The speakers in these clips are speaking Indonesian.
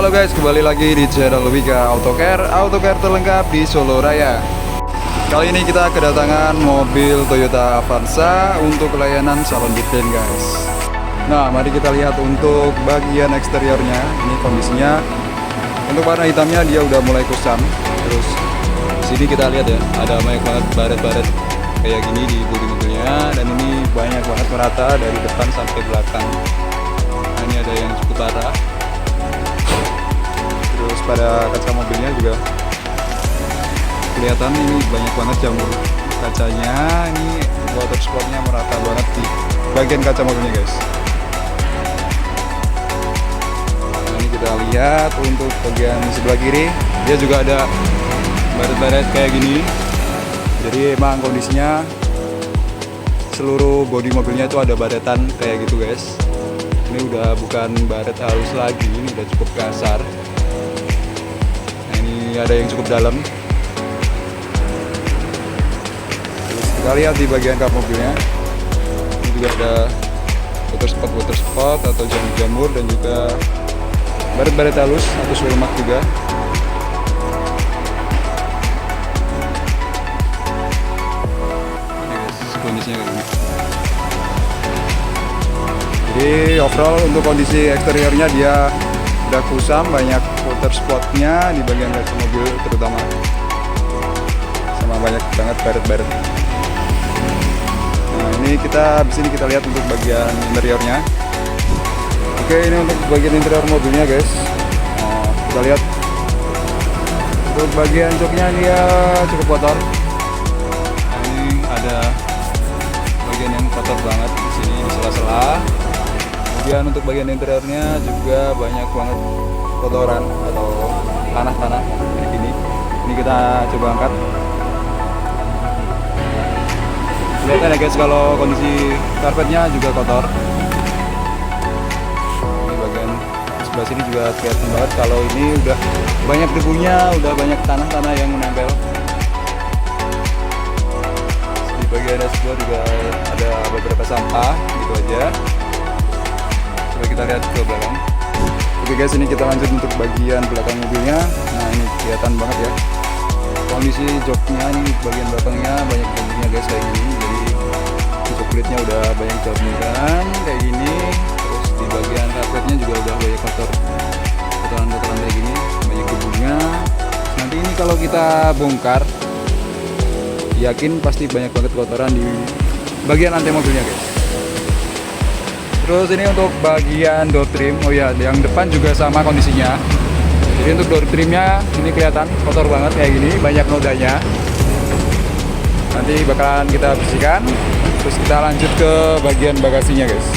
Halo guys, kembali lagi di channel Wika Autocare terlengkap di Solo Raya. Kali ini kita kedatangan mobil Toyota Avanza untuk layanan salon detain guys. Nah, mari kita lihat untuk bagian eksteriornya. Ini kondisinya. Untuk warna hitamnya dia udah mulai kusam. Terus sini kita lihat ya, ada banyak banget baret-baret kayak gini di bodi mobilnya, dan ini banyak banget merata dari depan sampai belakang. Nah, ini ada yang cukup parah. Terus pada kaca mobilnya juga kelihatan ini banyak banget jamur kacanya. Ini water spotnya merata banget di bagian kaca mobilnya guys. Nah, ini kita lihat untuk bagian sebelah kiri, dia juga ada baret-baret kayak gini. Jadi emang kondisinya seluruh bodi mobilnya itu ada baretan kayak gitu guys. Ini udah bukan baret halus lagi, ini udah cukup kasar. Ada yang cukup dalam. Terus kita lihat di bagian kap mobilnya, ini juga ada water spot atau jamur-jamur, dan juga baret-baret halus atau swirl mark juga. Ini guys, kondisinya kayak gini. Jadi overall untuk kondisi eksteriornya dia udah kusam, banyak water spotnya di bagian kaca mobil terutama, sama banyak banget baret-baret. Nah, ini habis ini kita lihat untuk bagian interiornya. Oke, ini untuk bagian interior mobilnya guys. Nah, kita lihat untuk bagian joknya dia cukup kotor. Nah, ini ada bagian yang kotor banget di sini, di sela-sela. Kemudian untuk bagian interiornya juga banyak banget kotoran atau tanah-tanah kayak gini. Ini kita coba angkat. Lihat ya guys, kalau kondisi karpetnya juga kotor. Ini bagian sebelah sini juga kelihatan banget kalau ini udah banyak debunya, udah banyak tanah-tanah yang menempel. Di bagian dashboard juga ada beberapa sampah gitu aja. Coba kita lihat ke belakang. Oke guys, ini kita lanjut untuk bagian belakang mobilnya. Nah, ini kelihatan banget ya kondisi joknya. Ini bagian belakangnya banyak jamurnya guys kayak gini. Jadi jok kulitnya udah banyak jamuran kayak gini. Terus di bagian karpetnya juga udah banyak kotoran-kotoran kayak gini, banyak debunya. Nanti ini kalau kita bongkar, yakin pasti banyak banget kotoran di bagian lantai mobilnya guys. Terus ini untuk bagian door trim, oh ya, yang depan juga sama kondisinya. Jadi untuk door trimnya ini kelihatan kotor banget kayak gini, banyak nodanya. Nanti bakalan kita bersihkan. Terus kita lanjut ke bagian bagasinya guys.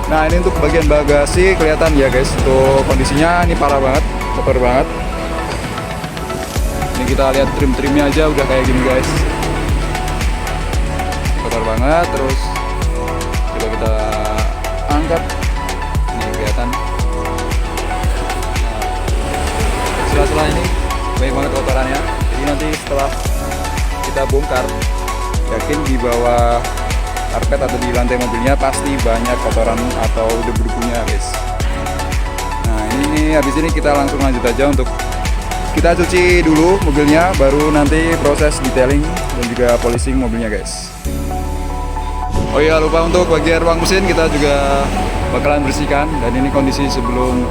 Nah, ini untuk bagian bagasi kelihatan ya guys, untuk kondisinya ini parah banget, kotor banget. Ini kita lihat trim-trimnya aja udah kayak gini guys, kotor banget. Terus coba kita angkat, ini kelihatan. Nah, sela-sela ini banyak banget kotorannya. Jadi nanti setelah kita bongkar, yakin di bawah karpet atau di lantai mobilnya pasti banyak kotoran atau debu-debunya guys. Nah, ini habis ini kita langsung lanjut aja untuk kita cuci dulu mobilnya, baru nanti proses detailing dan juga polishing mobilnya guys. Oh iya, lupa untuk bagian ruang mesin kita juga bakalan bersihkan. Dan ini kondisi sebelum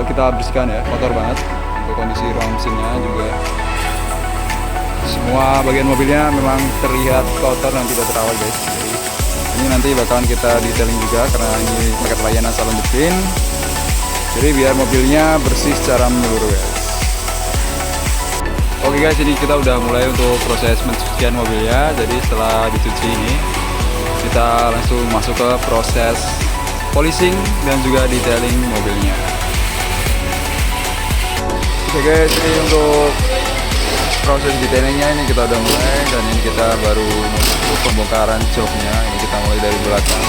kita bersihkan ya, kotor banget. Untuk kondisi ruang mesinnya juga semua bagian mobilnya memang terlihat kotor dan tidak terawat guys. Jadi, ini nanti bakalan kita detailing juga karena ini paket layanan salon detain. Jadi biar mobilnya bersih secara menyeluruh guys. Oke guys, ini kita udah mulai untuk proses pencucian mobilnya. Jadi setelah dicuci ini, kita langsung masuk ke proses polishing dan juga detailing mobilnya. Oke guys, ini untuk proses detailingnya ini kita udah mulai, dan ini kita baru untuk pembongkaran joknya. Ini kita mulai dari belakang.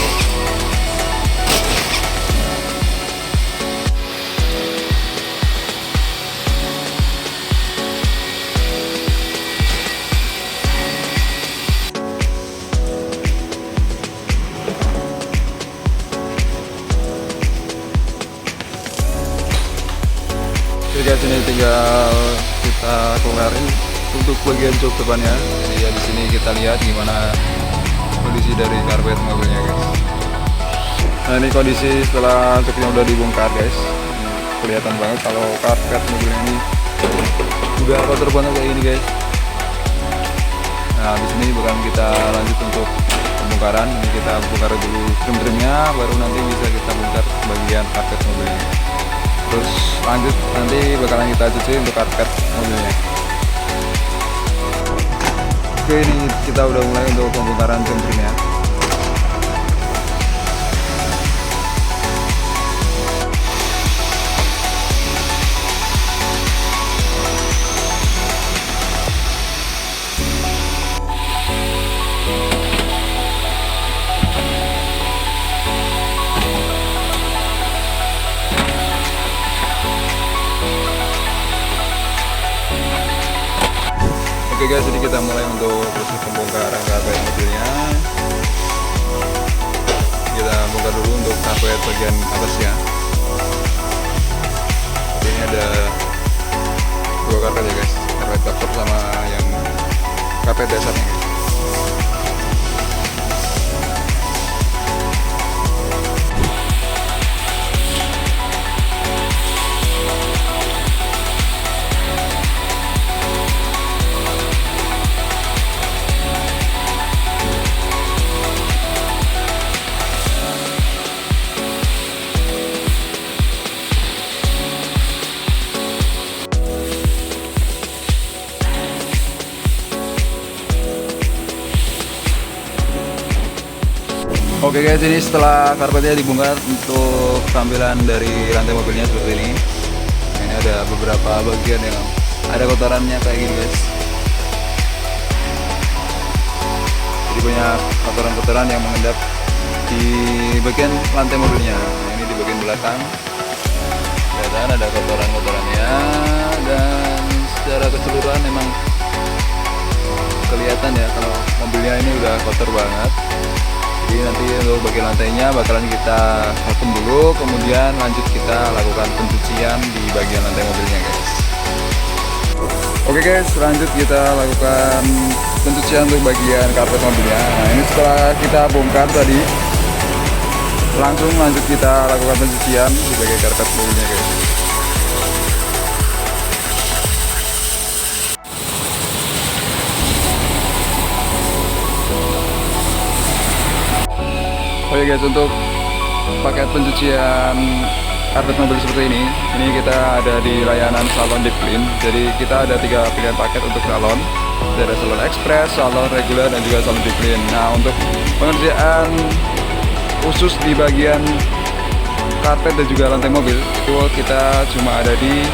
tinggal kita kelarin untuk bagian jok depannya. Jadi ya di sini kita lihat gimana kondisi dari karpet mobilnya guys. Nah ini kondisi setelah joknya udah dibongkar guys. Kelihatan banget kalau karpet mobil ini udah kotor banget kayak ini guys. Nah di sini bakalan kita lanjut untuk pembongkaran. Ini kita bongkar dulu trim-trimnya, baru nanti bisa kita bongkar bagian karpet mobilnya. Terus lanjut nanti bakalan kita cuci untuk karpet mobilnya. Oke, ini kita udah mulai untuk pembongkaran trim-trimnya. Oke guys, jadi kita mulai untuk proses pembongkaran karpet mobilnya. Kita bongkar dulu untuk karpet bagian atasnya. Ini ada dua karpet ya guys, karpet cover sama yang karpet dasarnya guys. Oke guys, ini setelah karpetnya dibongkar untuk tampilan dari lantai mobilnya seperti ini. Ini ada beberapa bagian yang ada kotorannya kayak gini guys. Jadi banyak kotoran-kotoran yang mengendap di bagian lantai mobilnya. Nah, ini di bagian belakang kelihatan ada kotoran-kotorannya, dan secara keseluruhan memang kelihatan ya kalau mobilnya ini udah kotor banget. Jadi nanti untuk bagian lantainya bakalan kita vakum dulu, kemudian lanjut kita lakukan pencucian di bagian lantai mobilnya guys. Oke guys, lanjut kita lakukan pencucian untuk bagian karpet mobilnya. Nah ini setelah kita bongkar tadi, langsung lanjut kita lakukan pencucian di bagian karpet mobilnya guys. Oke guys, untuk paket pencucian karpet mobil seperti ini kita ada di layanan salon deep clean. Jadi kita ada 3 pilihan paket untuk salon. Ada salon express, salon reguler, dan juga salon deep clean. Nah untuk pengerjaan khusus di bagian karpet dan juga lantai mobil itu kita cuma ada di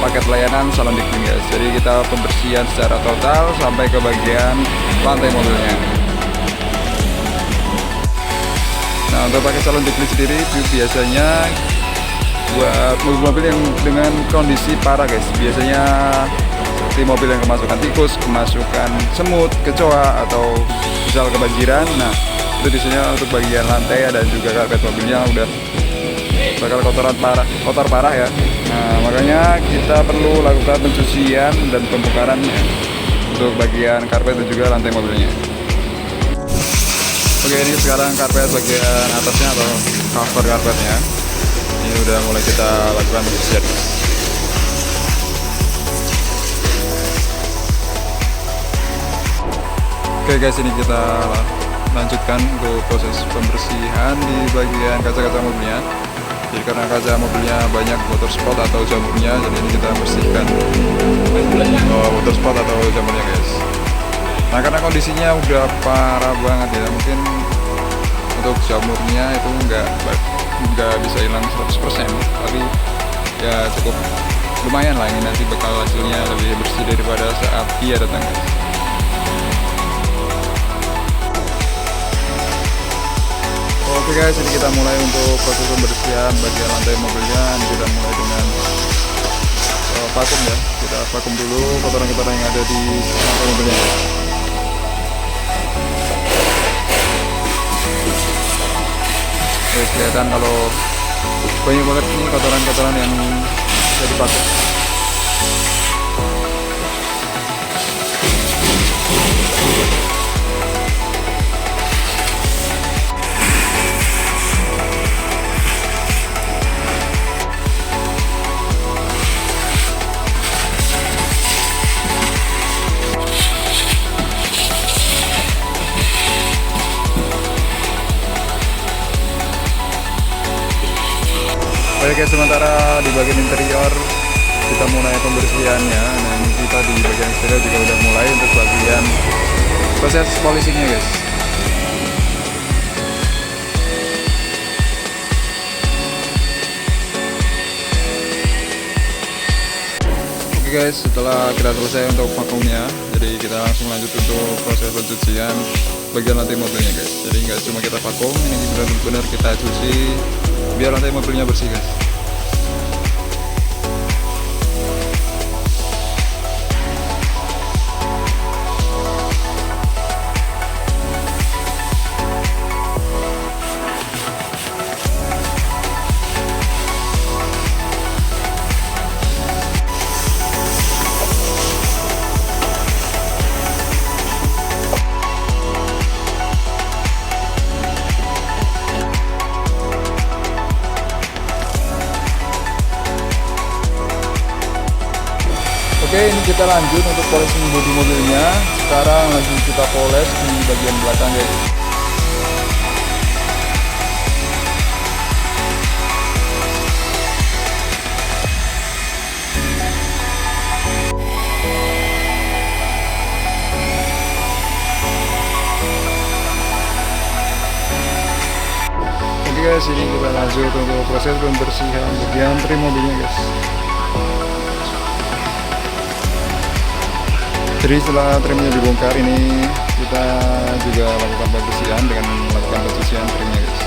paket layanan salon deep clean guys. Jadi kita pembersihan secara total sampai ke bagian lantai mobilnya. Nah untuk pakai salon deep clean sendiri itu biasanya buat mobil-mobil yang dengan kondisi parah guys. Biasanya seperti mobil yang kemasukan tikus, kemasukan semut, kecoa, atau misal kebanjiran. Nah itu biasanya untuk bagian lantai dan juga karpet mobilnya udah bakal kotor parah ya. Nah makanya kita perlu lakukan pencucian dan pembongkaran untuk bagian karpet dan juga lantai mobilnya. Oke, ini sekarang karpet bagian atasnya atau cover karpetnya ini udah mulai kita lakukan pencucian. Oke guys, ini kita lanjutkan untuk proses pembersihan di bagian kaca-kaca mobilnya. Jadi karena kaca mobilnya banyak water spot atau jamurnya, jadi ini kita bersihkan water spot atau jamurnya guys. Nah karena kondisinya udah parah banget ya, mungkin untuk jamurnya itu nggak bisa hilang 100%, tapi ya cukup lumayan lah. Ini nanti bakal hasilnya lebih bersih daripada saat dia datang guys. Oke guys, ini kita mulai untuk proses pembersihan bagian lantai mobilnya. Ini kita mulai dengan vakum ya. Kita vakum dulu kotoran-kotoran yang ada di lantai mobilnya. Kelihatan kalau banyak banget nih kotoran-kotoran yang bisa dipakai. guys, sementara di bagian interior kita mulai pembersihannya. Nah ini kita di bagian eksterior juga udah mulai untuk bagian proses polishingnya guys. Oke guys, setelah kita selesai untuk vakumnya, jadi kita langsung lanjut untuk proses pencucian bagian lantai mobilnya guys. Jadi nggak cuma kita vakum, ini benar-benar kita cuci biar lantai mobilnya bersih guys. Oke, ini kita lanjut untuk polishing bodi mobilnya. Sekarang lagi kita polish di bagian belakang guys. Oke guys, ini kita lanjut untuk proses pembersihan bagian trim mobilnya guys. Jadi setelah trimnya dibongkar, ini kita juga lakukan pembersihan dengan melakukan pencucian trimnya guys.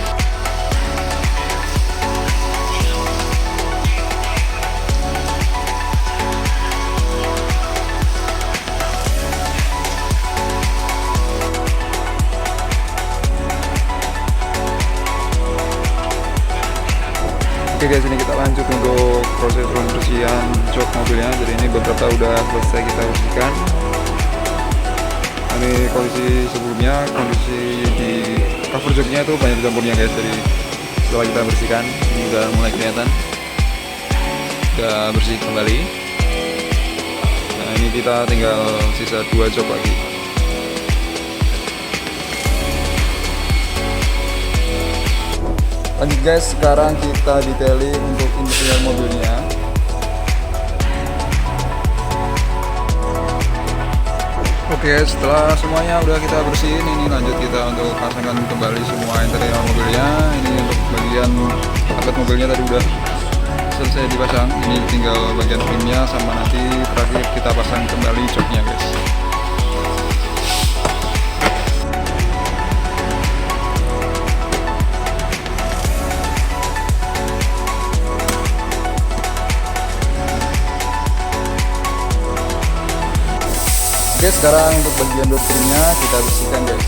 Oke guys, ini kita lanjut untuk proses pembersihan jok mobilnya. Jadi ini beberapa udah selesai kita bersihkan. Ini kondisi sebelumnya, kondisi di cover joknya itu banyak campurnya guys. Jadi setelah kita bersihkan, ini udah mulai kelihatan, udah bersih kembali. Nah ini kita tinggal sisa 2 jok lagi. Lanjut guys, sekarang kita detailing untuk interior mobilnya. Oke, setelah semuanya udah kita bersihin, ini lanjut kita untuk pasangkan kembali semua interior mobilnya. Ini untuk bagian karpet mobilnya tadi udah selesai dipasang. Ini tinggal bagian trimnya sama nanti terakhir kita pasang kembali joknya guys. Oke, sekarang untuk bagian door trimnya kita bersihkan guys.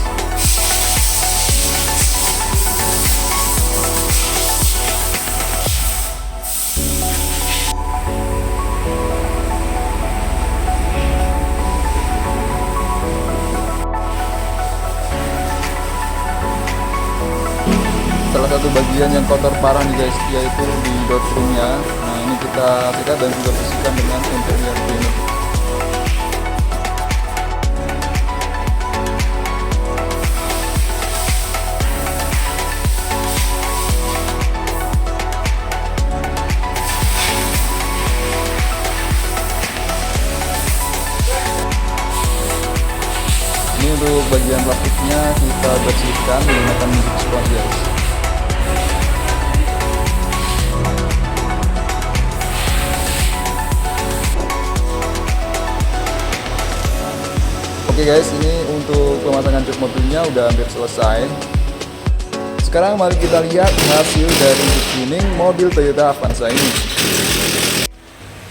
Salah satu bagian yang kotor parah nih guys, yaitu di door trimnya. Nah ini kita sikat dan juga bersihkan dengan interior cleaner. Ini untuk bagian plastiknya kita bersihkan menggunakan magic sponge guys. Oke guys, ini untuk pemasangan jok mobilnya udah hampir selesai. Sekarang mari kita lihat hasil dari tuning mobil Toyota Avanza ini.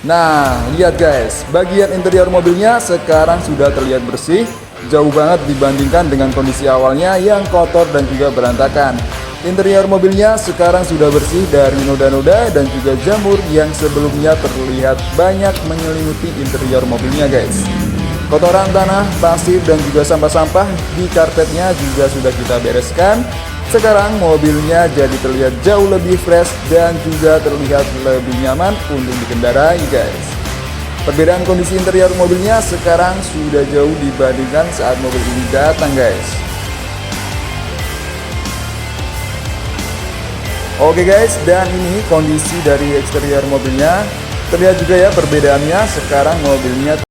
Nah, lihat guys, bagian interior mobilnya sekarang sudah terlihat bersih. Jauh banget dibandingkan dengan kondisi awalnya yang kotor dan juga berantakan. Interior mobilnya sekarang sudah bersih dari noda-noda dan juga jamur yang sebelumnya terlihat banyak menyelimuti interior mobilnya guys. Kotoran tanah, pasir dan juga sampah-sampah di karpetnya juga sudah kita bereskan. Sekarang mobilnya jadi terlihat jauh lebih fresh dan juga terlihat lebih nyaman untuk dikendarai guys. Perbedaan kondisi interior mobilnya sekarang sudah jauh dibandingkan saat mobil ini datang guys. Oke guys, dan ini kondisi dari eksterior mobilnya. Terlihat juga ya perbedaannya, sekarang mobilnya